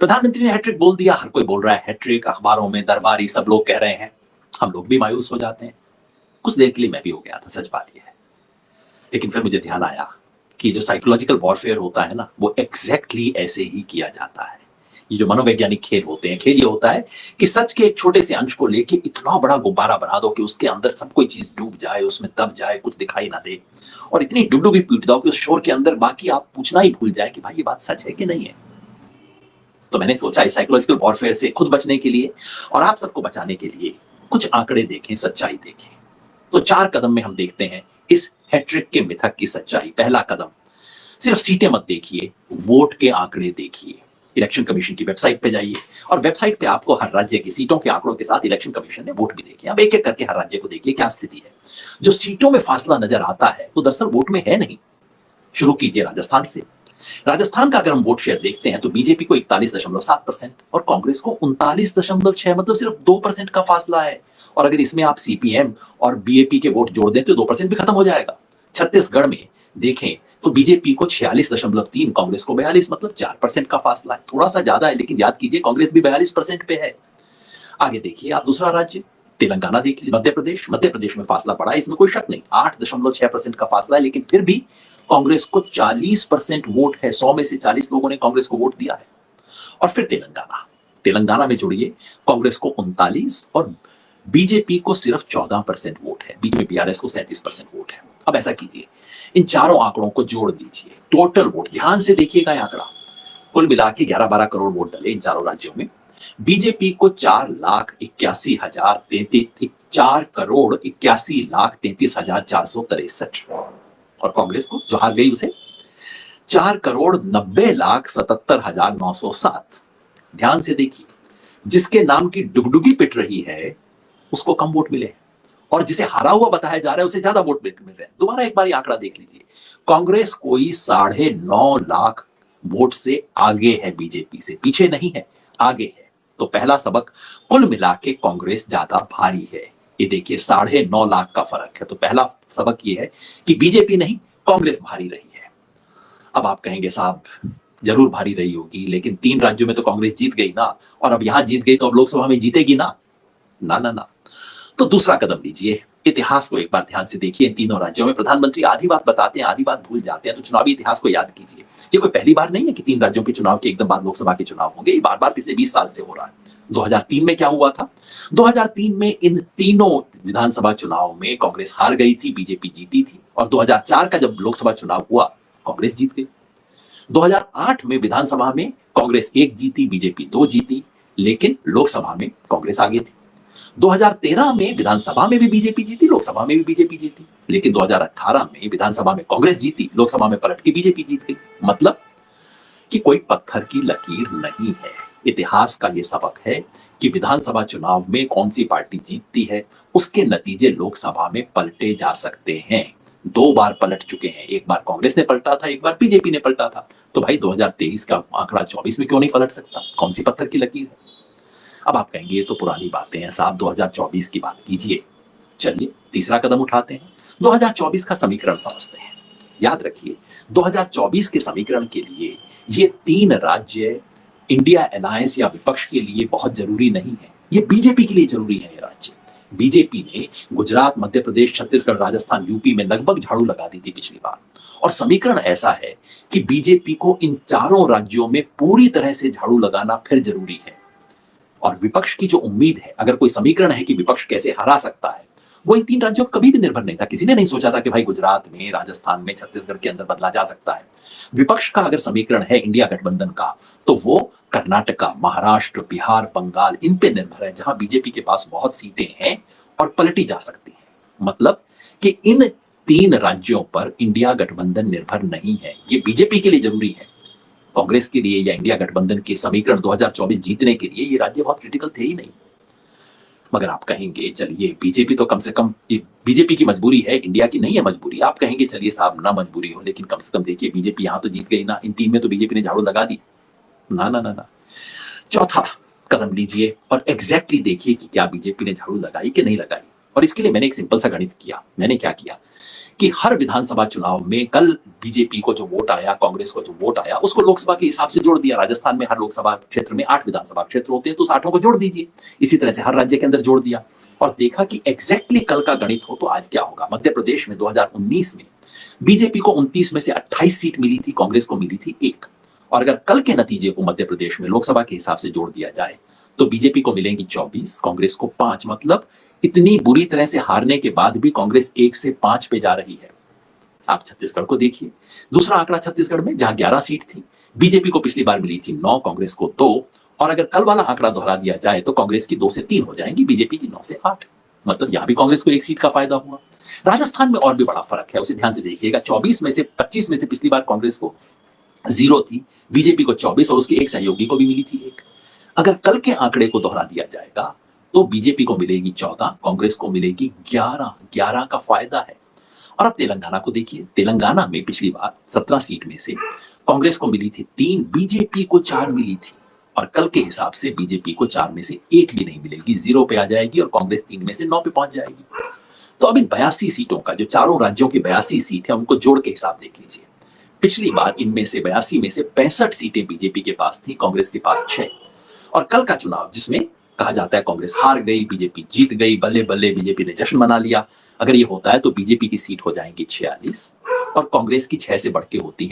प्रधानमंत्री ने हैट्रिक बोल दिया, हर कोई बोल रहा है हैट्रिक, अखबारों में दरबारी सब लोग कह रहे हैं, हम लोग भी मायूस हो जाते हैं। कुछ देर के लिए मैं भी हो गया था, सच बात यह है। लेकिन फिर मुझे ध्यान आया कि जो साइकोलॉजिकल वॉरफेयर होता है ना, वो एग्जैक्टली ऐसे ही किया जाता है। ये जो मनोवैज्ञानिक खेल होते हैं, खेल ये होता है कि सच के एक छोटे से अंश को लेके इतना बड़ा गुब्बारा बना दो कि उसके अंदर सब कोई चीज डूब जाए, उसमें दब जाए, कुछ दिखाई ना दे, और इतनी डुगडुगी पीट दो कि उस शोर के अंदर बाकी आप पूछना ही भूल जाए कि भाई ये बात सच है कि नहीं है। तो मैंने सोचा इस साइकोलॉजिकल वॉरफेयर से खुद बचने के लिए और आप सबको बचाने के लिए कुछ आंकड़े देखें, सच्चाई देखें। तो 4 कदम में हम देखते हैं इस हैट्रिक के मिथक की सच्चाई। पहला कदम, सिर्फ सीटें मत देखिए, वोट के आंकड़े देखिए। इलेक्शन कमीशन की वेबसाइट पे जाइए और वेबसाइट पे आपको हर राज्य की सीटों के आंकड़ों के साथ इलेक्शन कमीशन ने वोट भी देखे। अब एक एक करके हर राज्य को देखिए क्या स्थिति है। जो सीटों में फासला नजर आता है वो दरअसल वोट में है नहीं। शुरू कीजिए राजस्थान से। राजस्थान का अगर हम वोट शेयर देखते हैं तो बीजेपी को 41.7% और कांग्रेस को 39.6, मतलब सिर्फ 2% का फासला है। और अगर इसमें आप सीपीएम और बीएपी के वोट जोड़ दें तो 2% भी खत्म हो जाएगा। छत्तीसगढ़ में देखें तो बीजेपी को 46.3, कांग्रेस को 42, मतलब 4% का फासला है। थोड़ा सा ज्यादा है, लेकिन याद कीजिए कांग्रेस भी 42% पे है। आगे देखिए आप दूसरा राज्य तेलंगाना देख लीजिए, मध्य प्रदेश में फासला पड़ा है, इसमें कोई शक नहीं, 8.6% का फासला है, लेकिन फिर भी कांग्रेस को 40% वोट है। 100 में से 40 लोगों ने कांग्रेस को वोट दिया है। और फिर तेलंगाना में जोड़िए, कांग्रेस को 39 और बीजेपी को सिर्फ 14% वोट है। बीच में बीआरएस को 37% वोट है। अब ऐसा कीजिए, इन चारों आंकड़ों को जोड़ दीजिए, टोटल वोट ध्यान से देखिएगा आंकड़ा, कुल मिला के 11-12 करोड़ वोट डले इन चारों राज्यों में। बीजेपी को 4,81,33,463,463 और कांग्रेस को जो हार गई उसे 4,90,77,907। ध्यान से देखिए, जिसके नाम की डुगडुगी पिट रही है उसको कम वोट मिले और जिसे हारा हुआ बताया जा रहा है उसे ज्यादा वोट मिल रहे हैं। दोबारा एक बार ये आंकड़ा देख लीजिए, कांग्रेस कोई 9.5 लाख वोट से आगे है, बीजेपी से पीछे नहीं है, आगे है। तो पहला सबक, कुल मिला के कांग्रेस ज्यादा भारी है। ये देखिए 9.5 लाख का फर्क है। तो पहला सबक ये है कि बीजेपी नहीं, कांग्रेस भारी रही है। अब आप कहेंगे साहब जरूर भारी रही होगी, लेकिन 3 राज्यों में तो कांग्रेस जीत गई ना, और अब यहां जीत गई तो अब लोकसभा में जीतेगी ना। ना ना ना। तो दूसरा कदम लीजिए, इतिहास को एक बार ध्यान से देखिए। इन तीनों राज्यों में प्रधानमंत्री आधी बात बताते हैं, आधी बात भूल जाते हैं। तो चुनावी इतिहास को याद कीजिए। ये कोई पहली बार नहीं है कि 3 राज्यों के चुनाव के एकदम बाद लोकसभा के चुनाव होंगे। ये बार बार पिछले 20 साल से हो रहा है। 2003 में क्या हुआ था? 2003 में इन तीनों विधानसभा चुनाव में कांग्रेस हार गई थी, बीजेपी जीती थी। और 2004 का जब लोकसभा चुनाव हुआ, कांग्रेस जीत गई। 2008 में विधानसभा में कांग्रेस 1 जीती, बीजेपी 2 जीती, लेकिन लोकसभा में कांग्रेस आगे थी। 2013 में विधानसभा में भी बीजेपी जीती, लोकसभा में भी बीजेपी जीती, लेकिन 2018 में विधानसभा में कांग्रेस जीती, लोकसभा में पलट के बीजेपी जीत गई। मतलब कि कोई पत्थर की लकीर नहीं है। इतिहास का यह सबक है कि विधानसभा चुनाव में कौन सी पार्टी जीतती है, उसके नतीजे लोकसभा में पलटे जा सकते हैं। 2 बार पलट चुके हैं, एक बार कांग्रेस ने पलटा था, एक बार बीजेपी ने पलटा था। तो भाई 2023 का आंकड़ा 24 में क्यों नहीं पलट सकता? कौन सी पत्थर की लकीर है? अब आप कहेंगे ये तो पुरानी बातें हैं साहब, 2024 की बात कीजिए। चलिए तीसरा कदम उठाते हैं, 2024 का समीकरण समझते हैं। याद रखिए, 2024 के समीकरण के लिए ये 3 राज्य इंडिया अलायंस या विपक्ष के लिए बहुत जरूरी नहीं है, ये बीजेपी के लिए जरूरी है। ये राज्य बीजेपी ने गुजरात, मध्य प्रदेश, छत्तीसगढ़, राजस्थान, यूपी में लगभग झाड़ू लगा दी थी पिछली बार। और समीकरण ऐसा है कि बीजेपी को इन चारों राज्यों में पूरी तरह से झाड़ू लगाना फिर जरूरी है। और विपक्ष की जो उम्मीद है, अगर कोई समीकरण है कि विपक्ष कैसे हरा सकता है, वो इन 3 राज्यों पर कभी भी निर्भर नहीं था। किसी ने नहीं सोचा था कि भाई गुजरात में, राजस्थान में, छत्तीसगढ़ के अंदर बदला जा सकता है। विपक्ष का अगर समीकरण है इंडिया गठबंधन का, तो वो कर्नाटका, महाराष्ट्र, बिहार, बंगाल, इन पे निर्भर है, जहां बीजेपी के पास बहुत सीटें हैं और पलटी जा सकती है। मतलब कि इन 3 राज्यों पर इंडिया गठबंधन निर्भर नहीं है। ये बीजेपी के लिए जरूरी है, कांग्रेस के लिए या इंडिया गठबंधन के समीकरण 2024 जीतने के लिए ये राज्य बहुत क्रिटिकल थे ही नहीं। मगर आप कहेंगे चलिए बीजेपी तो कम से कम, ये बीजेपी की मजबूरी है, इंडिया की नहीं है मजबूरी। आप कहेंगे चलिए साहब ना मजबूरी हो, लेकिन कम से कम देखिए बीजेपी यहां तो जीत गई ना, इन 3 में तो बीजेपी ने झाड़ू लगा दी। ना ना ना ना। चौथा कदम लीजिए और एग्जैक्टली देखिए कि क्या बीजेपी ने झाड़ू लगाई कि नहीं लगाई। और इसके लिए मैंने एक सिंपल सा गणित किया। मैंने क्या किया कि हर विधानसभा चुनाव में कल बीजेपी को जो वोट आया, कांग्रेस को जो वोट आया, उसको लोकसभा के हिसाब से जोड़ दिया। राजस्थान में हर लोकसभा क्षेत्र में 8 विधानसभा क्षेत्र होते हैं, तो उस 8 को जोड़ दीजिए। इसी तरह से हर राज्य के अंदर जोड़ दिया और देखा कि एग्जैक्टली कल का गणित हो तो आज क्या होगा। मध्य प्रदेश में 2019 में बीजेपी को 29 में से 28 सीट मिली थी, कांग्रेस को मिली थी 1। और अगर कल के नतीजे को मध्य प्रदेश में लोकसभा के हिसाब से जोड़ दिया जाए तो बीजेपी को मिलेंगी 24, कांग्रेस को 5। मतलब इतनी बुरी तरह से हारने के बाद भी कांग्रेस 1 से 5 पे जा रही है। आप छत्तीसगढ़ को देखिए, दूसरा आंकड़ा छत्तीसगढ़ में जहां 11 सीट थी, बीजेपी को पिछली बार मिली थी 9, कांग्रेस को 2। और अगर कल वाला आंकड़ा दोहरा दिया जाए तो कांग्रेस की 2 से 3 हो जाएंगी, बीजेपी की 9 से 8। मतलब यहां भी कांग्रेस को 1 सीट का फायदा हुआ। राजस्थान में और भी बड़ा फर्क है, उसे ध्यान से देखिएगा। 24 में से 25 में से पिछली बार कांग्रेस को 0 थी, बीजेपी को 24 और उसके एक सहयोगी को भी मिली थी 1। अगर कल के आंकड़े को दोहरा दिया जाएगा तो बीजेपी को मिलेगी 14, कांग्रेस को मिलेगी 11 का फायदा है। और अब तेलंगाना को देखिए, तेलंगाना में पिछली बार 17 सीट में से कांग्रेस को मिली थी 3, बीजेपी को 4 मिली थी। और कल के हिसाब से बीजेपी को 4 में से 1 भी नहीं मिलेगी, 0 पे आ जाएगी और कांग्रेस 3 में से 9 पे पहुंच जाएगी। तो अब इन 82 सीटों का, जो चारों राज्यों की 82 सीट है, उनको जोड़ के हिसाब देख लीजिए। पिछली बार इनमें से 82 में से 65 सीटें बीजेपी के पास थी, कांग्रेस के पास 6। और कल का चुनाव जिसमें कहा जाता है कांग्रेस हार गई, बीजेपी जीत गई, बल्ले बल्ले बीजेपी ने जश्न मना लिया, अगर ये होता है तो बीजेपी की सीट हो जाएंगी 46 और कांग्रेस की 6 से बढ़ के होती है